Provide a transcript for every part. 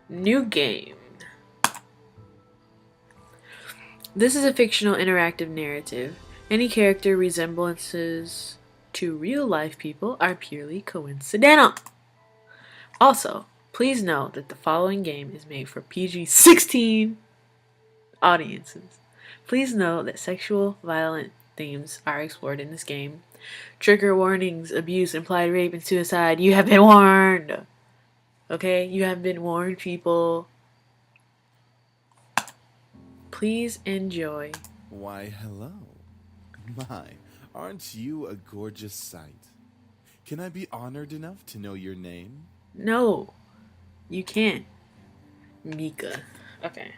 New game. This is a fictional interactive narrative. Any character resemblances to real life people are purely coincidental. Also, please note that the following game is made for PG-16 audiences. Please note that sexual, violent themes are explored in this game. Trigger warnings, abuse, implied rape, and suicide. You have been warned. Okay? You have been warned, people. Please enjoy. Why, hello. My, aren't you a gorgeous sight? Can I be honored enough to know your name? No, you can't. Mika. Okay.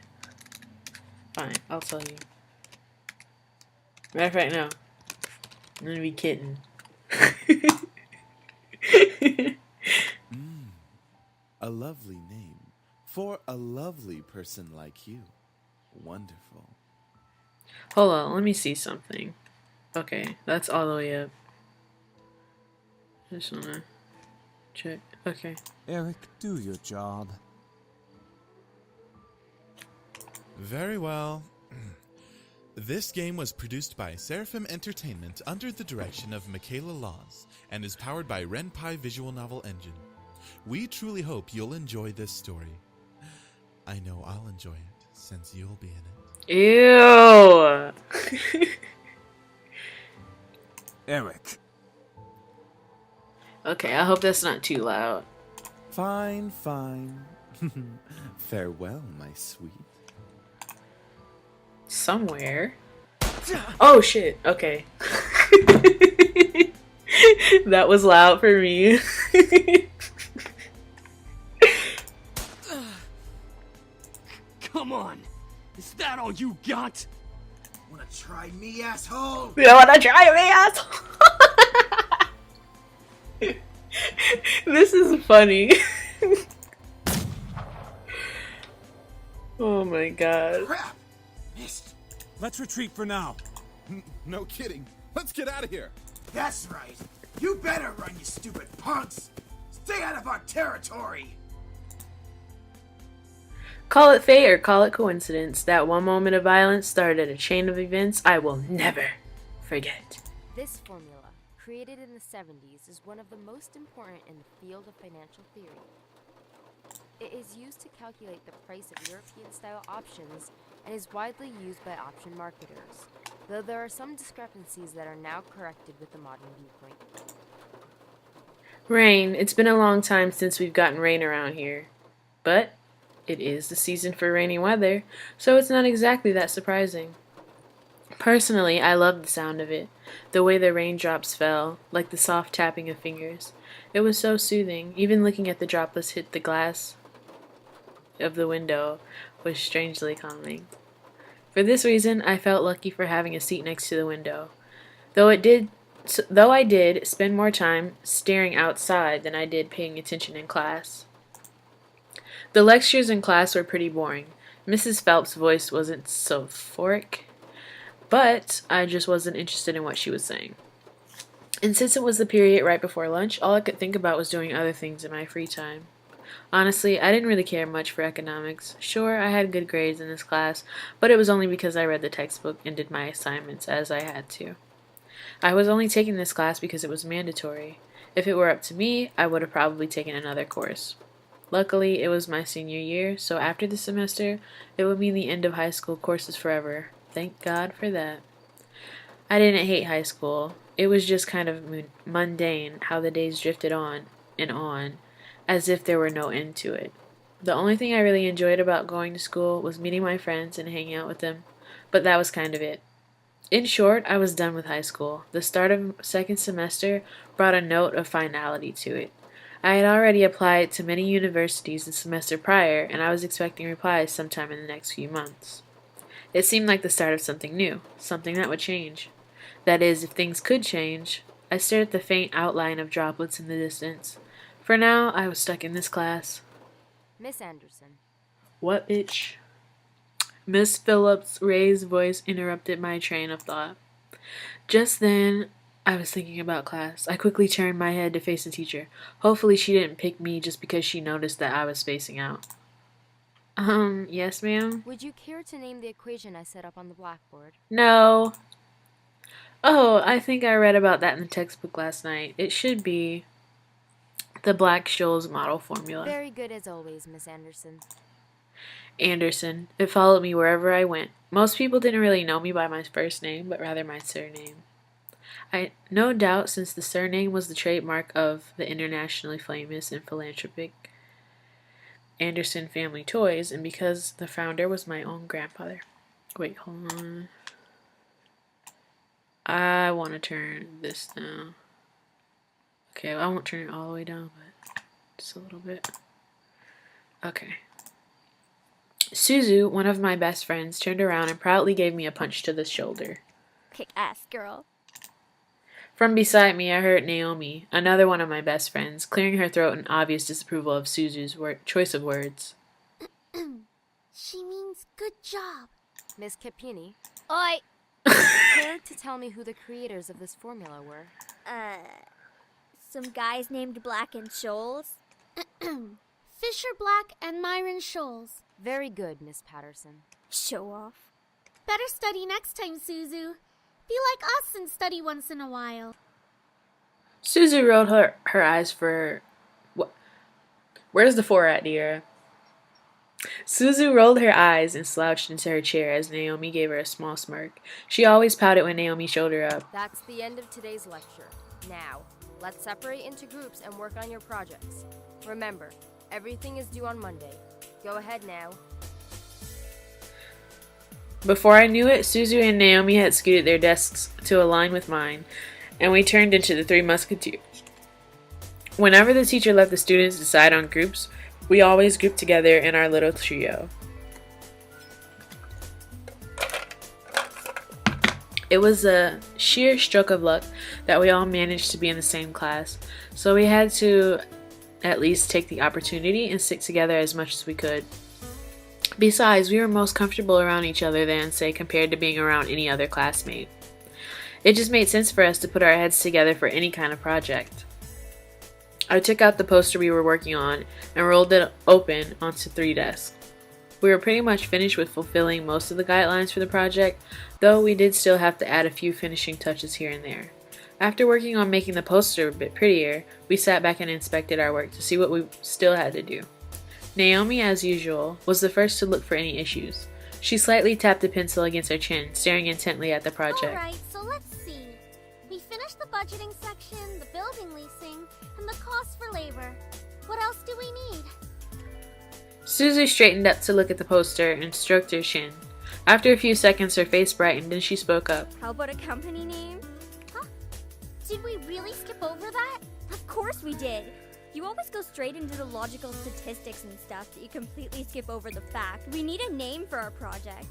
Fine, I'll tell you. Matter of fact, no. I'm gonna be kidding. A lovely name for a lovely person like you. Wonderful. Hold on, let me see something. Okay, that's all the way up. Just wanna check. Okay. Eric, do your job. Very well. This game was produced by Seraphim Entertainment under the direction of Michaela Laws and is powered by Ren'Py Visual Novel Engine. We truly hope you'll enjoy this story. I know I'll enjoy it since you'll be in it. Ew! Eric. Okay, I hope that's not too loud. Fine, fine. Farewell, my sweet. Somewhere. Oh shit, okay. That was loud for me. Come on! Is that all you got? Wanna try me, asshole? You wanna try me, asshole? This is funny. Oh my god. Crap! Missed. Let's retreat for now. No kidding. Let's get out of here. That's right. You better run, you stupid punks! Stay out of our territory! Call it fate or call it coincidence, that one moment of violence started a chain of events I will never forget. This formula, created in the 70s, is one of the most important in the field of financial theory. It is used to calculate the price of European-style options and is widely used by option marketers, though there are some discrepancies that are now corrected with the modern viewpoint. Rain. It's been a long time since we've gotten rain around here. But it is the season for rainy weather, so it's not exactly that surprising. Personally, I loved the sound of it, the way the raindrops fell, like the soft tapping of fingers. It was so soothing. Even looking at the droplets hit the glass of the window was strangely calming. For this reason, I felt lucky for having a seat next to the window. Though I did spend more time staring outside than I did paying attention in class. The lectures in class were pretty boring. Mrs. Phelps' voice wasn't so euphoric, but I just wasn't interested in what she was saying. And since it was the period right before lunch, all I could think about was doing other things in my free time. Honestly, I didn't really care much for economics. Sure, I had good grades in this class, but it was only because I read the textbook and did my assignments as I had to. I was only taking this class because it was mandatory. If it were up to me, I would have probably taken another course. Luckily, it was my senior year, so after the semester, it would mean the end of high school courses forever. Thank God for that. I didn't hate high school. It was just kind of mundane how the days drifted on, as if there were no end to it. The only thing I really enjoyed about going to school was meeting my friends and hanging out with them, but that was kind of it. In short, I was done with high school. The start of second semester brought a note of finality to it. I had already applied to many universities the semester prior, and I was expecting replies sometime in the next few months. It seemed like the start of something new, something that would change. That is, if things could change. I stared at the faint outline of droplets in the distance. For now, I was stuck in this class. Miss Anderson. What, bitch? Miss Phillips' raised voice interrupted my train of thought. Just then, I was thinking about class. I quickly turned my head to face the teacher. Hopefully she didn't pick me just because she noticed that I was spacing out. Yes, ma'am? Would you care to name the equation I set up on the blackboard? No. Oh, I think I read about that in the textbook last night. It should be the Black-Scholes model formula. Very good as always, Miss Anderson. Anderson. It followed me wherever I went. Most people didn't really know me by my first name, but rather my surname. I no doubt since the surname was the trademark of the internationally famous and philanthropic Anderson Family Toys, and because the founder was my own grandfather. Wait, hold on. I want to turn this down. Okay, I won't turn it all the way down, but just a little bit. Okay. Suzu, one of my best friends, turned around and proudly gave me a punch to the shoulder. Kick ass, girl. From beside me, I heard Naomi, another one of my best friends, clearing her throat in obvious disapproval of Suzu's choice of words. She means good job. Miss Capini, Oi. care to tell me who the creators of this formula were? Some guys named Black and Scholes. Fisher Black and Myron Scholes. Very good, Miss Patterson. Show off. Better study next time, Suzu. Be like us and study once in a while. Suzu rolled her eyes for... What? Where's the 4 at, dear? Suzu rolled her eyes and slouched into her chair as Naomi gave her a small smirk. She always pouted when Naomi showed her up. That's the end of today's lecture. Now, let's separate into groups and work on your projects. Remember, everything is due on Monday. Go ahead now. Before I knew it, Suzu and Naomi had scooted their desks to align with mine, and we turned into the 3 Musketeers. Whenever the teacher let the students decide on groups, we always grouped together in our little trio. It was a sheer stroke of luck that we all managed to be in the same class, so we had to at least take the opportunity and stick together as much as we could. Besides, we were most comfortable around each other than, say, compared to being around any other classmate. It just made sense for us to put our heads together for any kind of project. I took out the poster we were working on and rolled it open onto 3 desks. We were pretty much finished with fulfilling most of the guidelines for the project, though we did still have to add a few finishing touches here and there. After working on making the poster a bit prettier, we sat back and inspected our work to see what we still had to do. Naomi, as usual, was the first to look for any issues. She slightly tapped the pencil against her chin, staring intently at the project. Alright, so let's see. We finished the budgeting section, the building leasing, and the cost for labor. What else do we need? Suzu straightened up to look at the poster and stroked her chin. After a few seconds, her face brightened and she spoke up. How about a company name? Huh? Did we really skip over that? Of course we did. You always go straight into the logical statistics and stuff that you completely skip over the fact. We need a name for our project.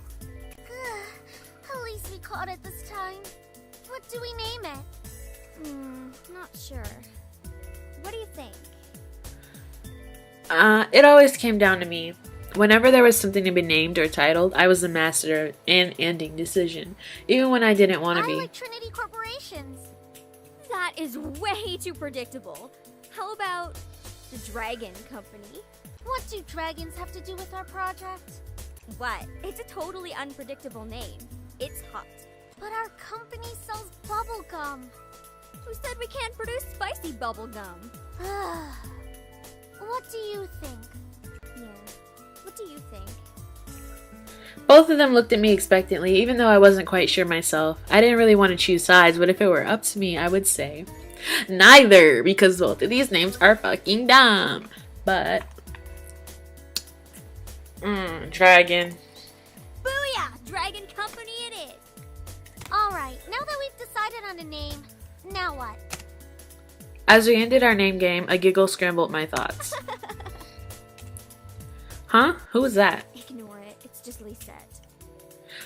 At least we caught it this time. What do we name it? Not sure. What do you think? It always came down to me. Whenever there was something to be named or titled, I was the master of an ending decision, even when I didn't want to be. I like Trinity Corporations. That is way too predictable. How about the Dragon Company? What do dragons have to do with our project? What? It's a totally unpredictable name. It's hot. But our company sells bubblegum. Who said we can't produce spicy bubblegum? What do you think? Yeah. What do you think? Both of them looked at me expectantly, even though I wasn't quite sure myself. I didn't really want to choose sides, but if it were up to me, I would say neither, because both of these names are fucking dumb. But Dragon. Booyah! Dragon Company it is! Alright, now that we've decided on a name, now what? As we ended our name game, a giggle scrambled my thoughts. Huh? Who was that? Ignore it, it's just Lisette.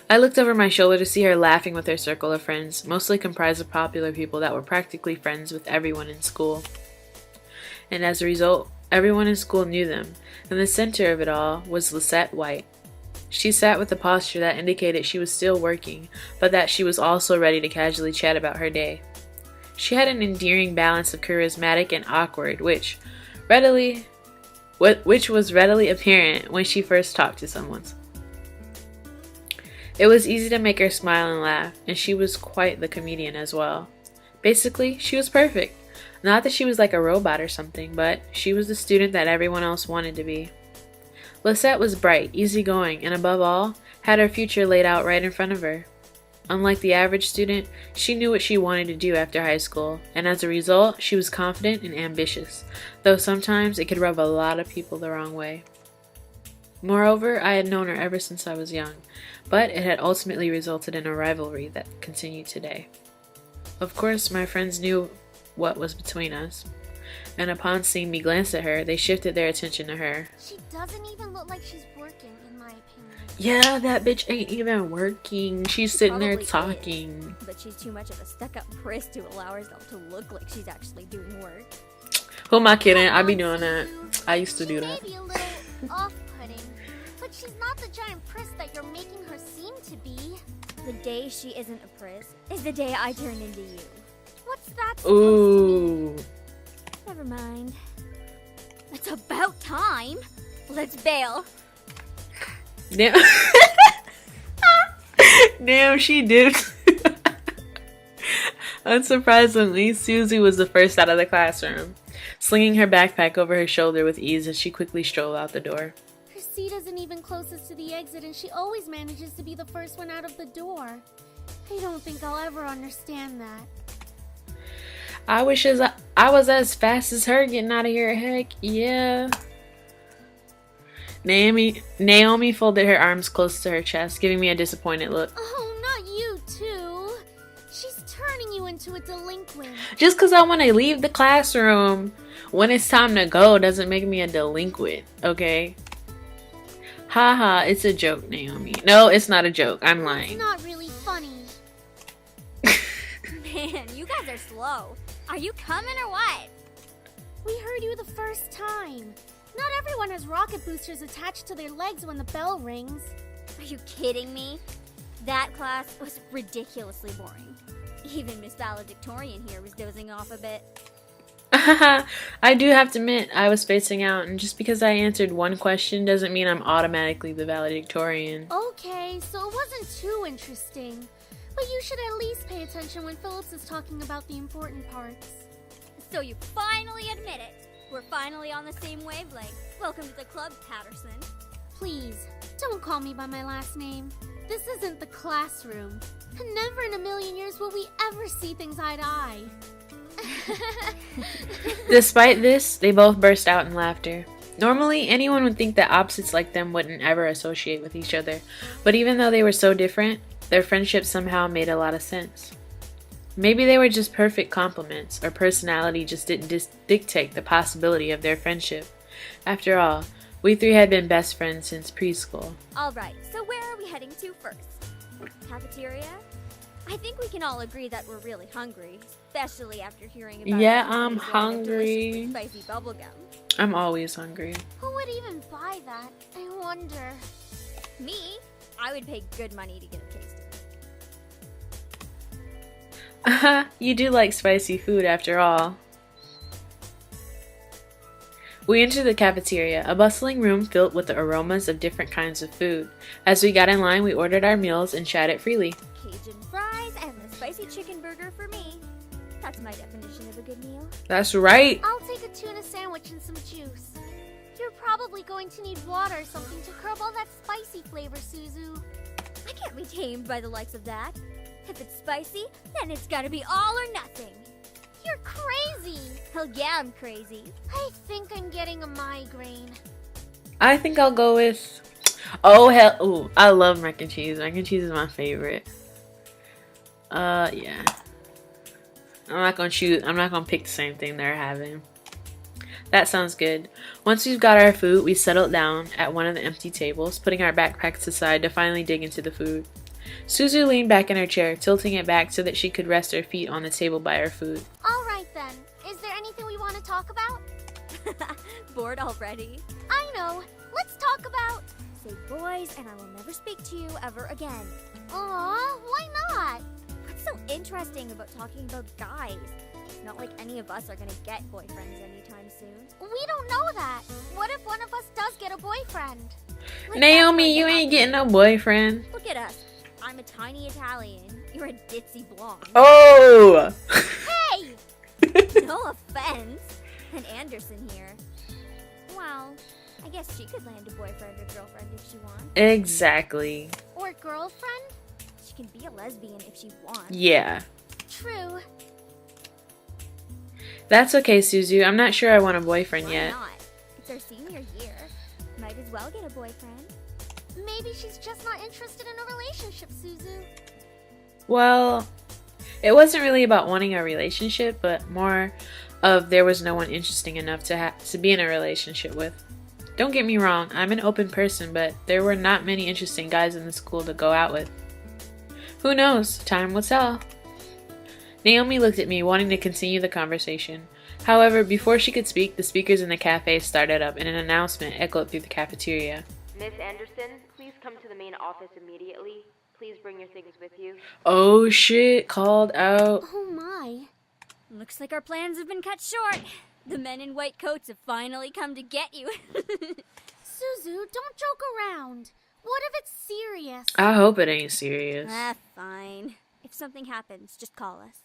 I looked over my shoulder to see her laughing with her circle of friends, mostly comprised of popular people that were practically friends with everyone in school. And as a result, everyone in school knew them, and the center of it all was Lisette White. She sat with a posture that indicated she was still working, but that she was also ready to casually chat about her day. She had an endearing balance of charismatic and awkward, which readily which was readily apparent when she first talked to someone. It was easy to make her smile and laugh, and she was quite the comedian as well. Basically, she was perfect. Not that she was like a robot or something, but she was the student that everyone else wanted to be. Lisette was bright, easygoing, and above all, had her future laid out right in front of her. Unlike the average student, she knew what she wanted to do after high school, and as a result, she was confident and ambitious, though sometimes it could rub a lot of people the wrong way. Moreover, I had known her ever since I was young, but it had ultimately resulted in a rivalry that continued today. Of course, my friends knew what was between us, and upon seeing me glance at her, they shifted their attention to her. She doesn't even look like she's working, in my opinion. Yeah, that bitch ain't even working. She's sitting there Probably talking. is, but she's too much of a stuck-up priss to allow herself to look like she's actually doing work. Who am I kidding? I be doing that. I used to do She that. may be a little off-putting, but she's not the giant priss that you're making her seem to be. The day she isn't a priss is the day I turn into you. What's that supposed to Ooh. mean? Never mind. It's about time. Let's bail. Damn. Damn, she did. Unsurprisingly, Susie was the first out of the classroom, slinging her backpack over her shoulder with ease as she quickly strolled out the door. Her seat isn't even closest to the exit, and she always manages to be the first one out of the door. I don't think I'll ever understand that. I wish I was as fast as her getting out of here. Heck yeah. Naomi folded her arms close to her chest, giving me a disappointed look. Oh, not you too. She's turning you into a delinquent. Just because I want to leave the classroom when it's time to go doesn't make me a delinquent, okay? Haha, it's a joke, Naomi. No, it's not a joke. I'm It's lying. not really funny. Man, you guys are slow. Are you coming or what? We heard you the first time. Not everyone has rocket boosters attached to their legs when the bell rings. Are you kidding me? That class was ridiculously boring. Even Miss Valedictorian here was dozing off a bit. I do have to admit, I was spacing out, and just because I answered one question doesn't mean I'm automatically the valedictorian. Okay, so it wasn't too interesting. But you should at least pay attention when Phillips is talking about the important parts. So you finally admit it. We're finally on the same wavelength. Welcome to the club, Patterson. Please, don't call me by my last name. This isn't the classroom. And never in a million years will we ever see things eye to eye. Despite this, they both burst out in laughter. Normally, anyone would think that opposites like them wouldn't ever associate with each other, but even though they were so different, their friendship somehow made a lot of sense. Maybe they were just perfect complements, or personality just didn't dictate the possibility of their friendship. After all, we three had been best friends since preschool. Alright, so where are we heading to first? Cafeteria? I think we can all agree that we're really hungry, especially after hearing about Yeah, everybody's I'm order of hungry. delicious spicy bubblegum. I'm always hungry. Who would even buy that? I wonder. Me? I would pay good money to get a taste of it. You do like spicy food after all. We entered the cafeteria, a bustling room filled with the aromas of different kinds of food. As we got in line, we ordered our meals and chatted freely. Cajun fries and the spicy chicken burger for me. That's my definition of a good meal. That's right. I'll take a tuna sandwich and some juice. You're probably going to need water or something to curb all that spicy flavor, Suzu. I can't be tamed by the likes of that. If it's spicy, then it's gotta be all or nothing. You're crazy! Hell yeah, I'm crazy. I think I'm getting a migraine. I think I'll go with... Oh, hell. Ooh, I love mac and cheese. Mac and cheese is my favorite. Yeah. I'm not gonna pick the same thing they're having. That sounds good. Once we've got our food, we settled down at one of the empty tables, putting our backpacks aside to finally dig into the food. Suzu leaned back in her chair, tilting it back so that she could rest her feet on the table by her food. Alright then. Is there anything we want to talk about? Bored already? I know. Let's talk about... Say boys, and I will never speak to you ever again. Aw, why not? What's so interesting about talking about guys? It's not like any of us are gonna get boyfriends anytime soon. We don't know that. What if one boyfriend. Like, Naomi, that's you going to ain't getting happen. no boyfriend. Look at us. I'm a tiny Italian. You're a ditzy blonde. Oh! Hey! No offense. And Anderson here. Well, I guess she could land a boyfriend or girlfriend if she wants. Exactly. Or girlfriend? She can be a lesbian if she wants. Yeah. True. That's okay, Suzu. I'm not sure I want a boyfriend Why yet. not? It's our senior year. Might as well get a boyfriend. Maybe she's just not interested in a relationship, Suzu. Well, it wasn't really about wanting a relationship, but more of there was no one interesting enough to be in a relationship with. Don't get me wrong, I'm an open person, but there were not many interesting guys in the school to go out with. Who knows? Time will tell. Naomi looked at me, wanting to continue the conversation. However, before she could speak, the speakers in the cafe started up and an announcement echoed through the cafeteria. Miss Anderson, please come to the main office immediately. Please bring your things with you. Oh shit, called out. Oh my. Looks like our plans have been cut short. The men in white coats have finally come to get you. Suzu, don't joke around. What if it's serious? I hope it ain't serious. Ah, fine. If something happens, just call us.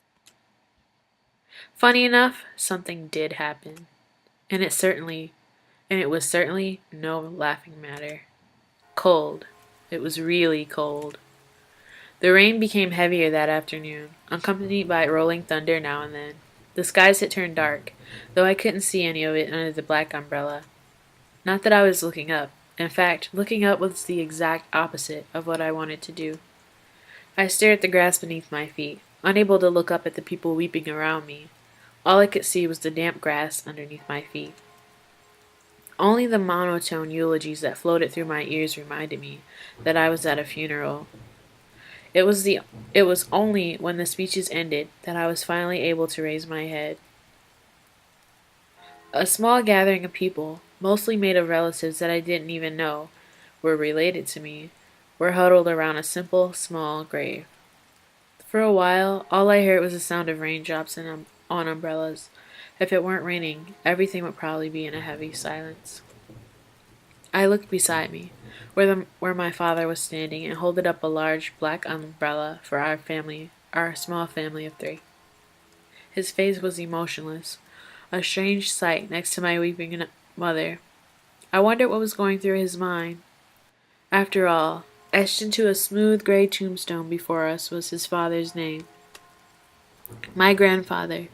Funny enough, something did happen. And it was certainly no laughing matter. Cold. It was really cold. The rain became heavier that afternoon, accompanied by rolling thunder now and then. The skies had turned dark, though I couldn't see any of it under the black umbrella. Not that I was looking up. In fact, looking up was the exact opposite of what I wanted to do. I stared at the grass beneath my feet, unable to look up at the people weeping around me. All I could see was the damp grass underneath my feet. Only the monotone eulogies that floated through my ears reminded me that I was at a funeral. It was only when the speeches ended that I was finally able to raise my head. A small gathering of people, mostly made of relatives that I didn't even know were related to me, were huddled around a simple, small grave. For a while, all I heard was the sound of raindrops on umbrellas. If it weren't raining, everything would probably be in a heavy silence. I looked beside me, where my father was standing, and holded up a large black umbrella for our small family of 3. His face was emotionless, a strange sight next to my weeping mother. I wondered what was going through his mind. After all, etched into a smooth gray tombstone before us was his father's name. My grandfather,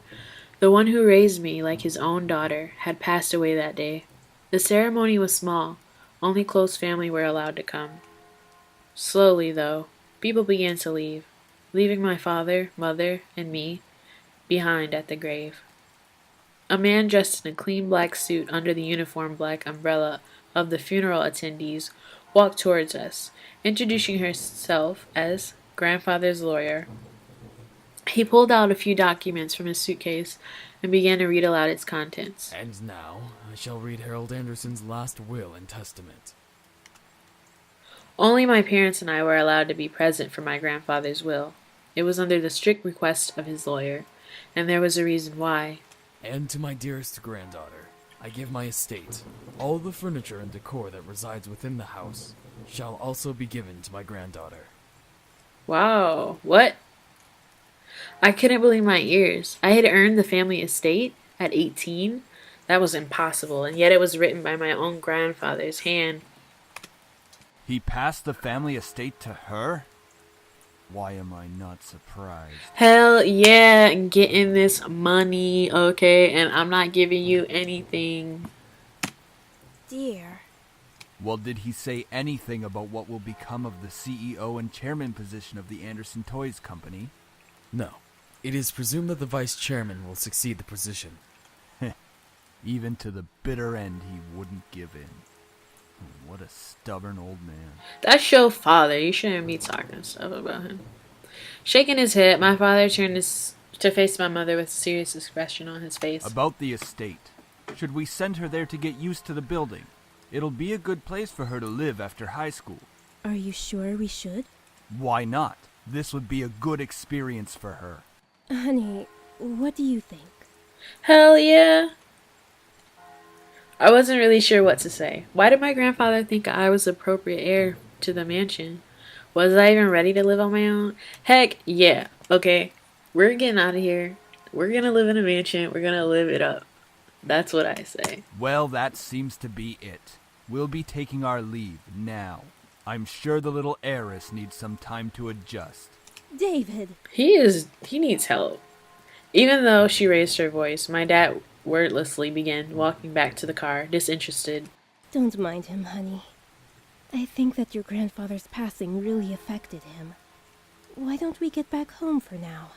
the one who raised me like his own daughter, had passed away that day. The ceremony was small. Only close family were allowed to come. Slowly, though, people began to leave, leaving my father, mother, and me behind at the grave. A man dressed in a clean black suit under the uniform black umbrella of the funeral attendees walked towards us, introducing herself as grandfather's lawyer. He pulled out a few documents from his suitcase and began to read aloud its contents. And now, I shall read Harold Anderson's last will and testament. Only my parents and I were allowed to be present for my grandfather's will. It was under the strict request of his lawyer, and there was a reason why. And to my dearest granddaughter, I give my estate. All the furniture and decor that resides within the house shall also be given to my granddaughter. Wow, what? I couldn't believe my ears. I had earned the family estate at 18? That was impossible, and yet it was written by my own grandfather's hand. He passed the family estate to her? Why am I not surprised? Hell yeah, getting this money, okay, and I'm not giving you anything. Dear. Well, did he say anything about what will become of the CEO and chairman position of the Anderson Toys Company? No. It is presumed that the vice chairman will succeed the position. Even to the bitter end, he wouldn't give in. What a stubborn old man. That's your father. You shouldn't be talking stuff about him. Shaking his head, my father turned to face my mother with a serious expression on his face. About the estate. Should we send her there to get used to the building? It'll be a good place for her to live after high school. Are you sure we should? Why not? This would be a good experience for her. Honey, what do you think? Hell yeah. I wasn't really sure what to say. Why did my grandfather think I was the appropriate heir to the mansion? Was I even ready to live on my own? Heck, yeah. Okay, we're getting out of here. We're gonna live in a mansion. We're gonna live it up. That's what I say. Well, that seems to be it. We'll be taking our leave now. I'm sure the little heiress needs some time to adjust. David! He needs help. Even though she raised her voice, my dad wordlessly began walking back to the car, disinterested. Don't mind him, honey. I think that your grandfather's passing really affected him. Why don't we get back home for now?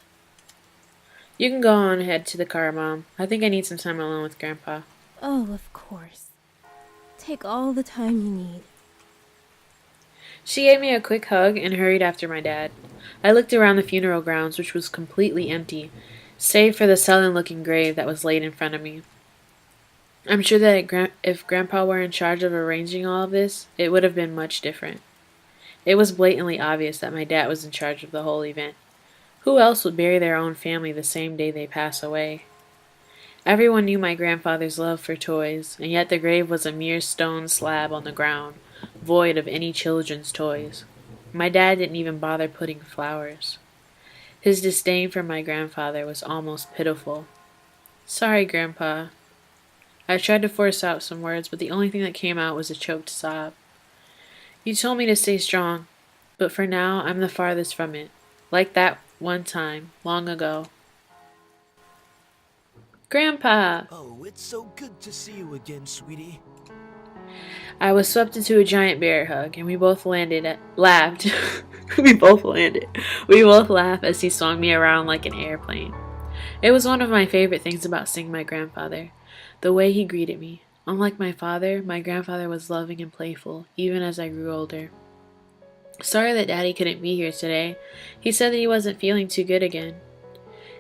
You can go on ahead to the car, Mom. I think I need some time alone with Grandpa. Oh, of course. Take all the time you need. She gave me a quick hug and hurried after my dad. I looked around the funeral grounds, which was completely empty, save for the sullen-looking grave that was laid in front of me. I'm sure that if Grandpa were in charge of arranging all of this, it would have been much different. It was blatantly obvious that my dad was in charge of the whole event. Who else would bury their own family the same day they pass away? Everyone knew my grandfather's love for toys, and yet the grave was a mere stone slab on the ground, void of any children's toys. My dad didn't even bother putting flowers. His disdain for my grandfather was almost pitiful. Sorry, Grandpa. I tried to force out some words, but the only thing that came out was a choked sob. You told me to stay strong, but for now I'm the farthest from it. Like that one time, long ago. Grandpa! Oh, it's so good to see you again, sweetie. I was swept into a giant bear hug, and we both laughed. We both landed. We both laughed as he swung me around like an airplane. It was one of my favorite things about seeing my grandfather, the way he greeted me. Unlike my father, my grandfather was loving and playful, even as I grew older. Sorry that Daddy couldn't be here today. He said that he wasn't feeling too good again.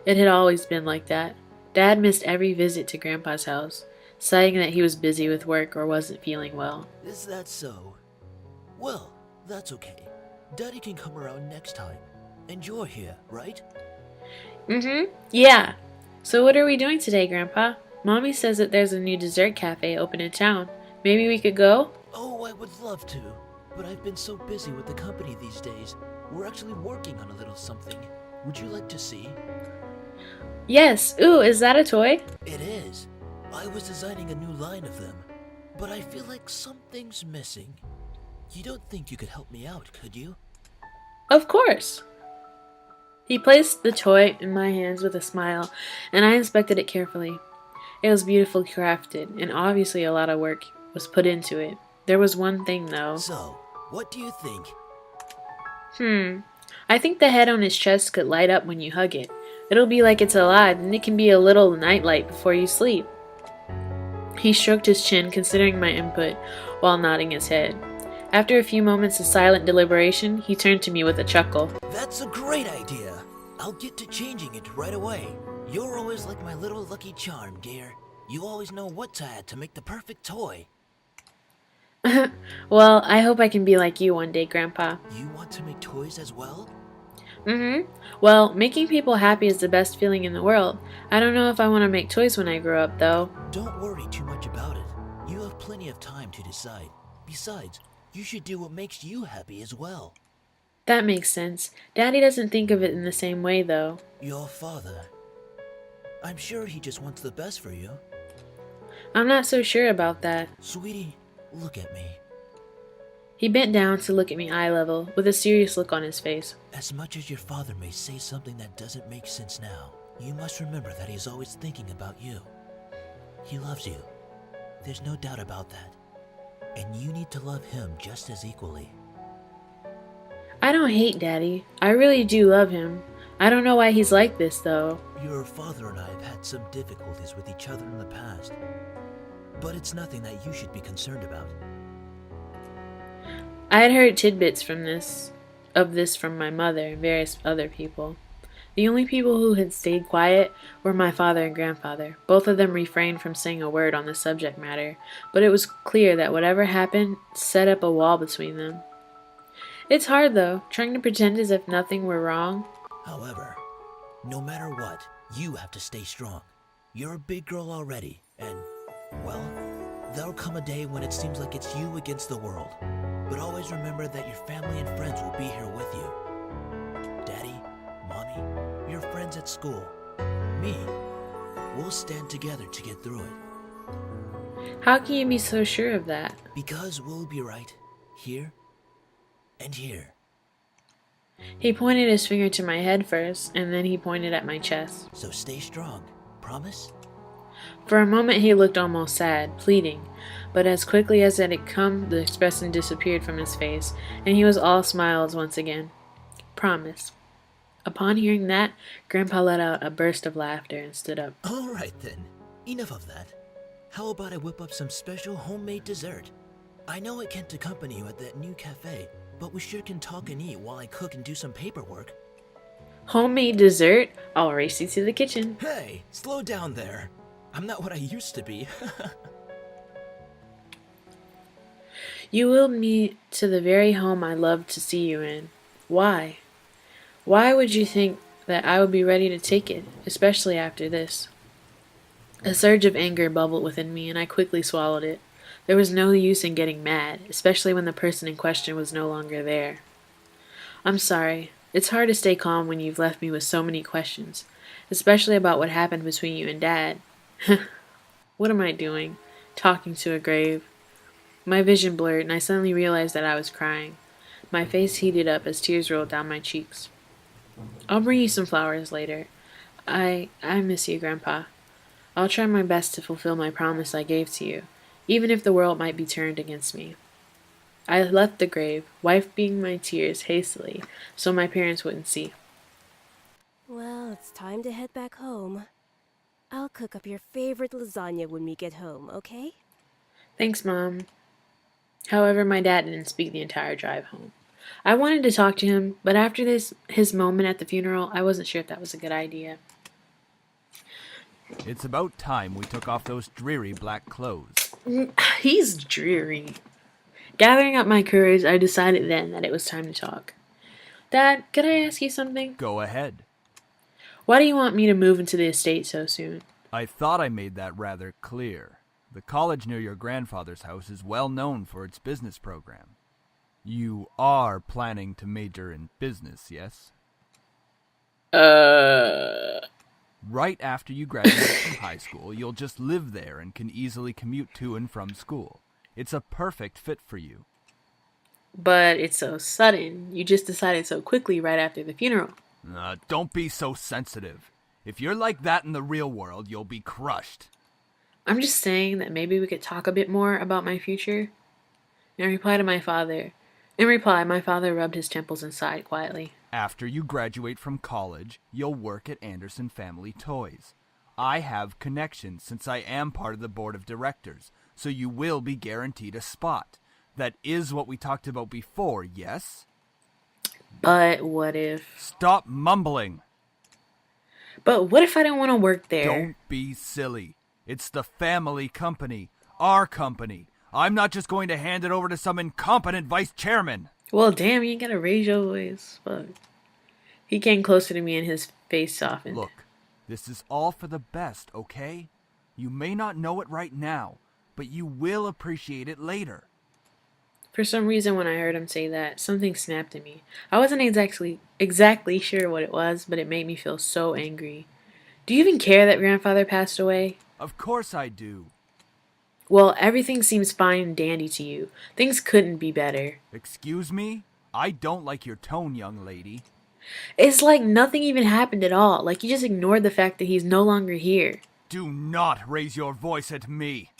It had always been like that. Dad missed every visit to Grandpa's house, saying that he was busy with work or wasn't feeling well. Is that so? Well, that's okay. Daddy can come around next time. And you're here, right? Yeah. So what are we doing today, Grandpa? Mommy says that there's a new dessert cafe open in town. Maybe we could go? Oh, I would love to. But I've been so busy with the company these days. We're actually working on a little something. Would you like to see? Yes. Ooh, is that a toy? It is. I was designing a new line of them. But I feel like something's missing. You don't think you could help me out, could you? Of course. He placed the toy in my hands with a smile, and I inspected it carefully. It was beautifully crafted, and obviously a lot of work was put into it. There was one thing, though. So, what do you think? I think the head on his chest could light up when you hug it. It'll be like it's alive, and it can be a little nightlight before you sleep. He stroked his chin, considering my input, while nodding his head. After a few moments of silent deliberation, he turned to me with a chuckle. That's a great idea. I'll get to changing it right away. You're always like my little lucky charm, dear. You always know what to add to make the perfect toy. Well, I hope I can be like you one day, Grandpa. You want to make toys as well? Well, making people happy is the best feeling in the world. I don't know if I want to make toys when I grow up, though. Don't worry too much about it. You have plenty of time to decide. Besides, you should do what makes you happy as well. That makes sense. Daddy doesn't think of it in the same way, though. Your father. I'm sure he just wants the best for you. I'm not so sure about that. Sweetie, look at me. He bent down to look at me eye level, with a serious look on his face. As much as your father may say something that doesn't make sense now, you must remember that he's always thinking about you. He loves you. There's no doubt about that. And you need to love him just as equally. I don't hate Daddy. I really do love him. I don't know why he's like this, though. Your father and I have had some difficulties with each other in the past. But it's nothing that you should be concerned about. I had heard tidbits of this from my mother and various other people. The only people who had stayed quiet were my father and grandfather. Both of them refrained from saying a word on the subject matter, but it was clear that whatever happened set up a wall between them. It's hard, though, trying to pretend as if nothing were wrong. However, no matter what, you have to stay strong. You're a big girl already, and, well, There'll come a day when it seems like it's you against the world. But always remember that your family and friends will be here with you. Daddy, Mommy, your friends at school, me. We'll stand together to get through it. How can you be so sure of that? Because we'll be right here and here. He pointed his finger to my head first, and then he pointed at my chest. So stay strong. Promise? For a moment he looked almost sad, pleading, but as quickly as it had come, the expression disappeared from his face, and he was all smiles once again. Promise. Upon hearing that, Grandpa let out a burst of laughter and stood up. All right then. Enough of that. How about I whip up some special homemade dessert? I know I can't accompany you at that new cafe, but we sure can talk and eat while I cook and do some paperwork. Homemade dessert? I'll race you to the kitchen. Hey, slow down there. I'm not what I used to be. You willed me to the very home I loved to see you in. Why? Why would you think that I would be ready to take it, especially after this? A surge of anger bubbled within me, and I quickly swallowed it. There was no use in getting mad, especially when the person in question was no longer there. I'm sorry. It's hard to stay calm when you've left me with so many questions, especially about what happened between you and Dad. What am I doing? Talking to a grave. My vision blurred, and I suddenly realized that I was crying. My face heated up as tears rolled down my cheeks. I'll bring you some flowers later. I miss you, Grandpa. I'll try my best to fulfill my promise I gave to you, even if the world might be turned against me. I left the grave, wiping my tears hastily so my parents wouldn't see. Well, it's time to head back home. I'll cook up your favorite lasagna when we get home, okay? Thanks, Mom. However, my dad didn't speak the entire drive home. I wanted to talk to him, but after his moment at the funeral, I wasn't sure if that was a good idea. It's about time we took off those dreary black clothes. He's dreary. Gathering up my courage, I decided then that it was time to talk. Dad, could I ask you something? Go ahead. Why do you want me to move into the estate so soon? I thought I made that rather clear. The college near your grandfather's house is well known for its business program. You are planning to major in business, yes? Right after you graduate from high school, you'll just live there and can easily commute to and from school. It's a perfect fit for you. But it's so sudden. You just decided so quickly right after the funeral. Don't be so sensitive. If you're like that in the real world, you'll be crushed. I'm just saying that maybe we could talk a bit more about my future. In reply, my father rubbed his temples and sighed quietly. After you graduate from college, you'll work at Anderson Family Toys. I have connections since I am part of the board of directors, so you will be guaranteed a spot. That is what we talked about before, yes? But what if... Stop mumbling! But what if I don't want to work there? Don't be silly. It's the family company. Our company. I'm not just going to hand it over to some incompetent vice chairman. Well, damn, you gotta raise your voice. Fuck. He came closer to me and his face softened. Look, this is all for the best, okay? You may not know it right now, but you will appreciate it later. For some reason, when I heard him say that, something snapped in me. I wasn't exactly sure what it was, but it made me feel so angry. Do you even care that Grandfather passed away? Of course I do. Well, everything seems fine and dandy to you. Things couldn't be better. Excuse me? I don't like your tone, young lady. It's like nothing even happened at all. Like you just ignored the fact that he's no longer here. Do not raise your voice at me.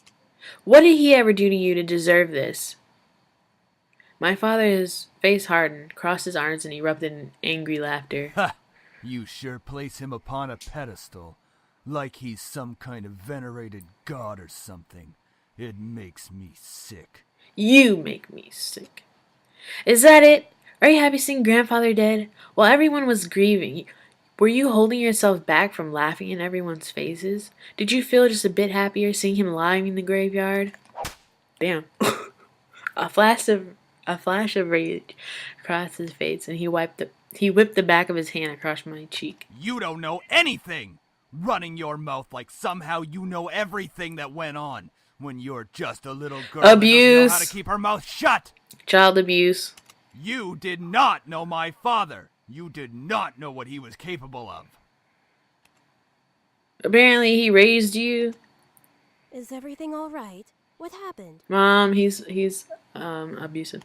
What did he ever do to you to deserve this? My father's face hardened, crossed his arms, and erupted in angry laughter. Ha! You sure place him upon a pedestal, like he's some kind of venerated god or something. It makes me sick. You make me sick. Is that it? Are you happy seeing Grandfather dead? While everyone was grieving, were you holding yourself back from laughing in everyone's faces? Did you feel just a bit happier seeing him lying in the graveyard? Damn. A flash of rage crossed his face, and he whipped the back of his hand across my cheek. You don't know anything! Running your mouth like somehow you know everything that went on. when you're just a little girl that doesn't know how to Abuse. keep her mouth shut. Child abuse. You did not know my father. You did not know what he was capable of. Apparently he raised you. Is everything all right? What happened? Mom, he's abusive.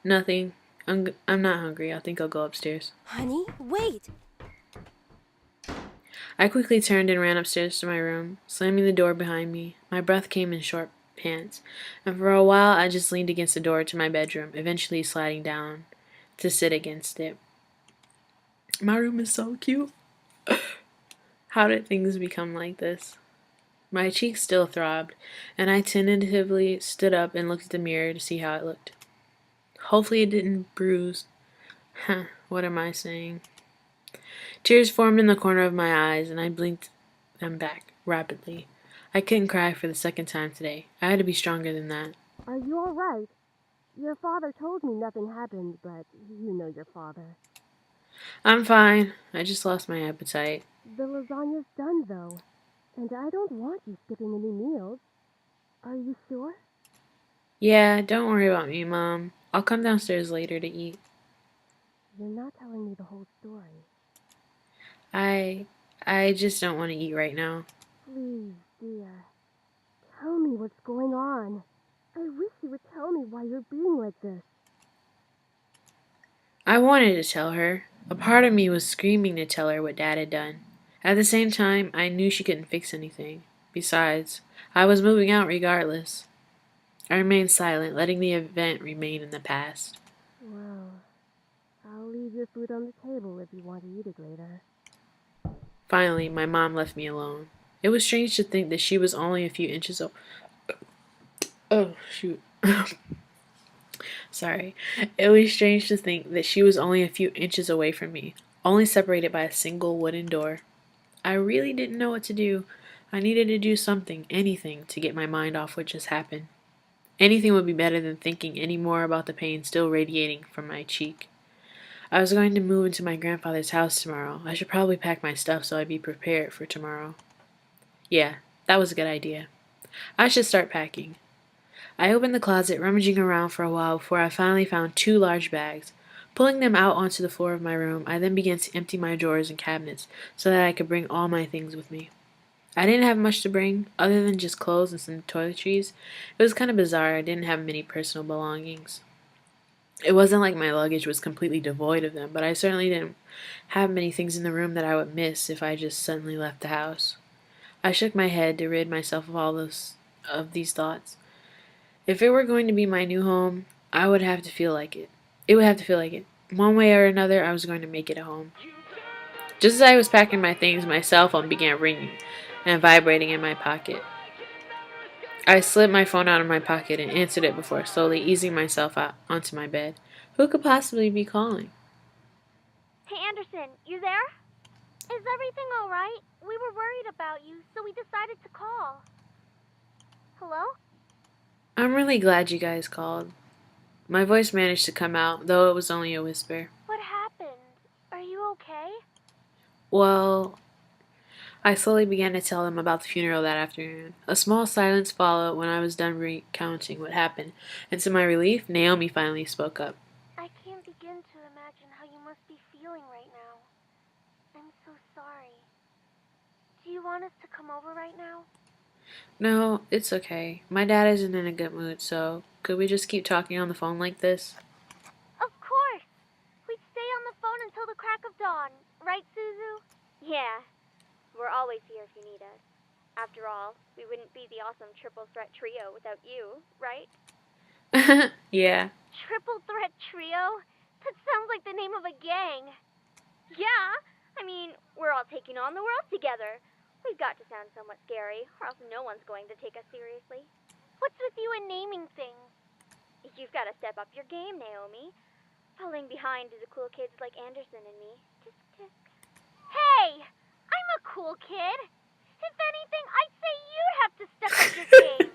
Nothing. I'm not hungry. I think I'll go upstairs. Honey, wait! I quickly turned and ran upstairs to my room, slamming the door behind me. My breath came in short pants, and for a while I just leaned against the door to my bedroom, eventually sliding down to sit against it. My room is so cute. How did things become like this? My cheeks still throbbed, and I tentatively stood up and looked at the mirror to see how it looked. Hopefully it didn't bruise. Huh, what am I saying? Tears formed in the corner of my eyes, and I blinked them back rapidly. I couldn't cry for the second time today. I had to be stronger than that. Are you all right? Your father told me nothing happened, but you know your father. I'm fine. I just lost my appetite. The lasagna's done, though. And I don't want you skipping any meals. Are you sure? Yeah, don't worry about me, Mom. I'll come downstairs later to eat. You're not telling me the whole story. I just don't want to eat right now. Please, dear. Tell me what's going on. I wish you would tell me why you're being like this. I wanted to tell her. A part of me was screaming to tell her what Dad had done. At the same time, I knew she couldn't fix anything. Besides, I was moving out regardless. I remained silent, letting the event remain in the past. Well, I'll leave your food on the table if you want to eat it later. Finally, my mom left me alone. It was strange to think that she was only a few inches Oh, shoot. Sorry. It was strange to think that she was only a few inches away from me, only separated by a single wooden door. I really didn't know what to do. I needed to do something, anything, to get my mind off what just happened. Anything would be better than thinking any more about the pain still radiating from my cheek. I was going to move into my grandfather's house tomorrow. I should probably pack my stuff so I'd be prepared for tomorrow. Yeah, that was a good idea. I should start packing. I opened the closet, rummaging around for a while before I finally found 2 large bags. Pulling them out onto the floor of my room, I then began to empty my drawers and cabinets so that I could bring all my things with me. I didn't have much to bring, other than just clothes and some toiletries. It was kind of bizarre. I didn't have many personal belongings. It wasn't like my luggage was completely devoid of them, but I certainly didn't have many things in the room that I would miss if I just suddenly left the house. I shook my head to rid myself of these thoughts. If it were going to be my new home, I would have to feel like it. It would have to feel like it. One way or another, I was going to make it a home. Just as I was packing my things, my cell phone began ringing and vibrating in my pocket. I slipped my phone out of my pocket and answered it before slowly easing myself out onto my bed. Who could possibly be calling? Hey, Anderson, you there? Is everything alright? We were worried about you, so we decided to call. Hello? I'm really glad you guys called. My voice managed to come out, though it was only a whisper. What happened? Are you okay? Well, I slowly began to tell them about the funeral that afternoon. A small silence followed when I was done recounting what happened, and to my relief, Naomi finally spoke up. I can't begin to imagine how you must be feeling right now. I'm so sorry. Do you want us to come over right now? No, it's okay. My dad isn't in a good mood, so could we just keep talking on the phone like this? Of course! We'd stay on the phone until the crack of dawn. Right, Suzu? Yeah. We're always here if you need us. After all, we wouldn't be the awesome triple threat trio without you, right? Yeah. Triple threat trio? That sounds like the name of a gang. Yeah, I mean, we're all taking on the world together. We've got to sound somewhat scary, or else no one's going to take us seriously. What's with you and naming things? You've got to step up your game, Naomi. Falling behind to the cool kids like Anderson and me. Tisk, tisk. Hey! I'm a cool kid! If anything, I'd say you'd have to step up your game!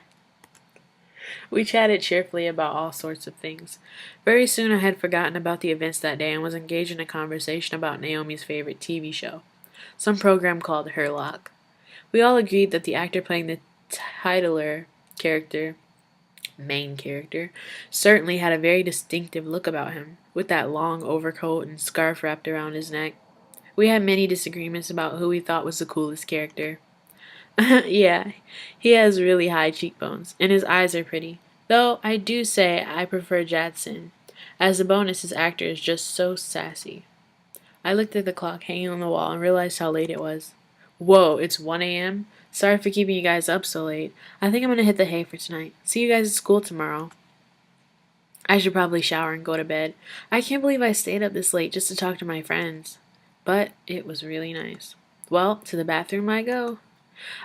We chatted cheerfully about all sorts of things. Very soon I had forgotten about the events that day and was engaged in a conversation about Naomi's favorite TV show, some program called Herlock. We all agreed that the actor playing the titular character, main character, certainly had a very distinctive look about him, with that long overcoat and scarf wrapped around his neck. We had many disagreements about who we thought was the coolest character. Yeah, he has really high cheekbones, and his eyes are pretty. Though I do say I prefer Jadson. As a bonus, his actor is just so sassy. I looked at the clock hanging on the wall and realized how late it was. Whoa, it's 1 a.m.? Sorry for keeping you guys up so late. I think I'm gonna hit the hay for tonight. See you guys at school tomorrow. I should probably shower and go to bed. I can't believe I stayed up this late just to talk to my friends. But it was really nice. Well, to the bathroom I go.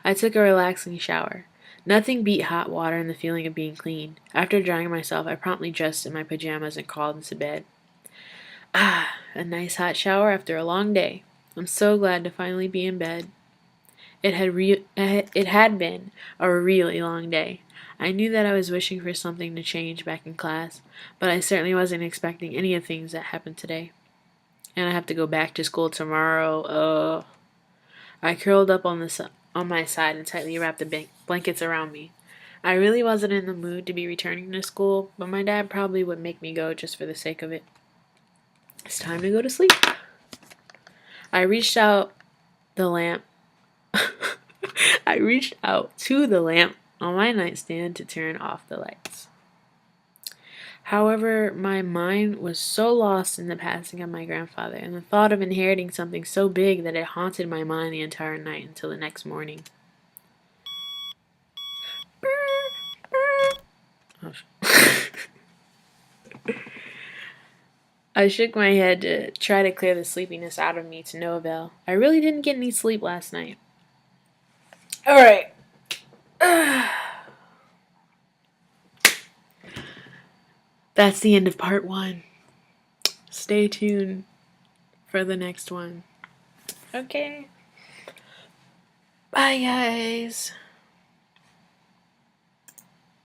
I took a relaxing shower. Nothing beat hot water and the feeling of being clean. After drying myself, I promptly dressed in my pajamas and crawled into bed. Ah, a nice hot shower after a long day. I'm so glad to finally be in bed. It had been a really long day. I knew that I was wishing for something to change back in class, but I certainly wasn't expecting any of the things that happened today. And I have to go back to school tomorrow. I curled up on my side and tightly wrapped the blankets around me. I really wasn't in the mood to be returning to school, but my dad probably would make me go just for the sake of it. It's time to go to sleep. I reached out the lamp. I reached out to the lamp on my nightstand to turn off the lights. However, my mind was so lost in the passing of my grandfather and the thought of inheriting something so big that it haunted my mind the entire night until the next morning. I shook my head to try to clear the sleepiness out of me to no avail. I really didn't get any sleep last night. Alright. That's the end of part 1. Stay tuned for the next one. Okay. Bye, guys.